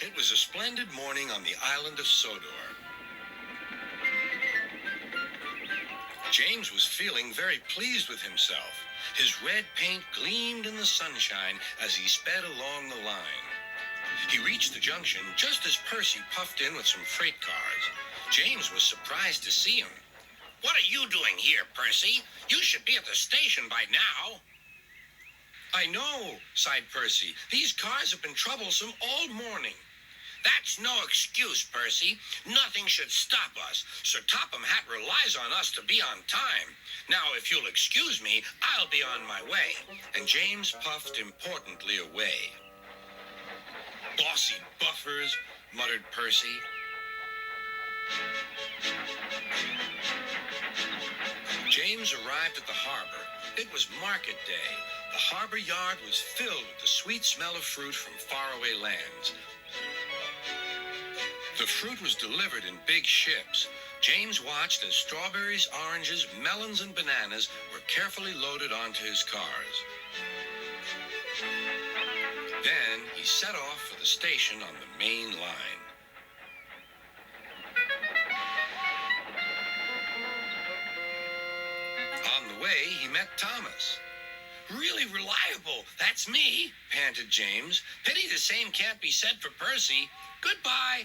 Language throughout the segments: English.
It was a splendid morning on the island of Sodor. James was feeling very pleased with himself. His red paint gleamed in the sunshine as he sped along the line. He reached the junction just as Percy puffed in with some freight cars. James was surprised to see him. What are you doing here, Percy? You should be at the station by now. I know, sighed Percy. These cars have been troublesome all morning. That's no excuse, Percy. Nothing should stop us. Sir Topham Hatt relies on us to be on time. Now, if you'll excuse me, I'll be on my way. And James puffed importantly away. Bossy buffers, muttered Percy. James arrived at the harbor. It was market day. The harbor yard was filled with the sweet smell of fruit from faraway lands. The fruit was delivered in big ships. James watched as strawberries, oranges, melons, and bananas were carefully loaded onto his cars. Then he set off for the station on the main line. On the way, he met Thomas. Really reliable. That's me, panted James. Pity the same can't be said for Percy. Goodbye.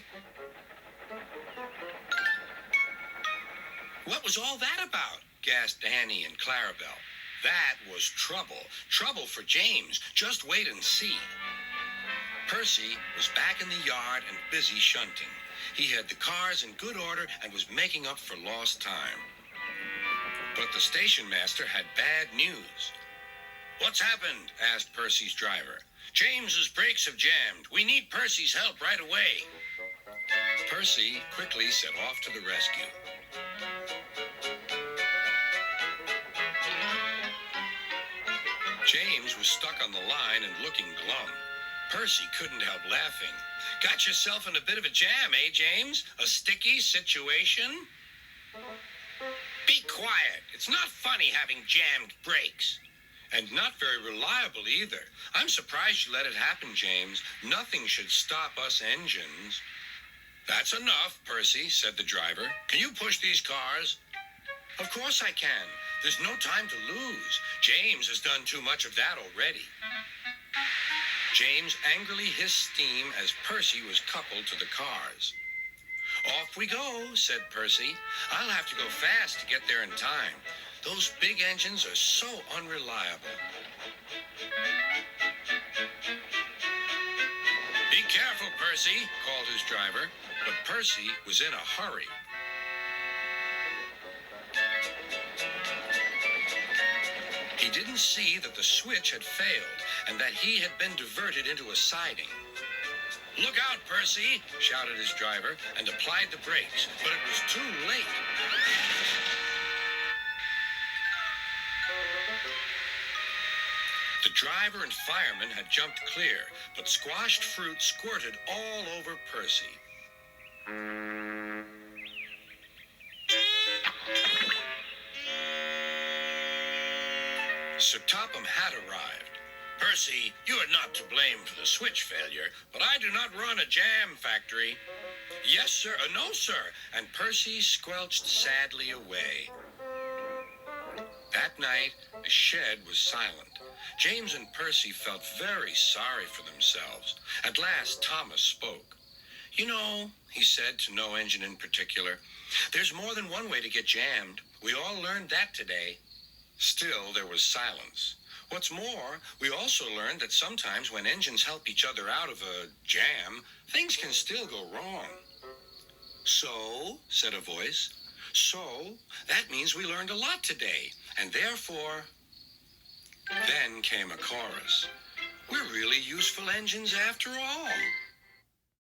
What was all that about? Gasped Annie and Clarabelle. That was trouble. Trouble for James. Just wait and see. Percy was back in the yard and busy shunting. He had the cars in good order and was making up for lost time. But the station master had bad news. What's happened? Asked Percy's driver. James's brakes have jammed. We need Percy's help right away. Percy quickly set off to the rescue. James was stuck on the line and looking glum. Percy couldn't help laughing. Got yourself in a bit of a jam, eh, James? A sticky situation? Be quiet. It's not funny having jammed brakes. And not very reliable either. I'm surprised you let it happen, James. Nothing should stop us engines. That's enough, Percy, said the driver. Can you push these cars? Of course I can. There's no time to lose. James has done too much of that already. James angrily hissed steam as Percy was coupled to the cars. Off we go, said Percy. I'll have to go fast to get there in time. Those big engines are so unreliable. Be careful, Percy, called his driver. But Percy was in a hurry. He didn't see that the switch had failed and that he had been diverted into a siding. Look out, Percy, shouted his driver and applied the brakes, but it was too late. The driver and fireman had jumped clear, but squashed fruit squirted all over Percy. Sir Topham Hatt arrived. Percy, you are not to blame for the switch failure, but I do not run a jam factory. Yes, sir. No, sir. And Percy squelched sadly away. That night, the shed was silent. James and Percy felt very sorry for themselves. At last, Thomas spoke. You know, he said to no engine in particular, there's more than one way to get jammed. We all learned that today. Still, there was silence. What's more, we also learned that sometimes when engines help each other out of a jam, things can still go wrong. So, said a voice, so that means we learned a lot today, and therefore... Then came a chorus. We're really useful engines after all.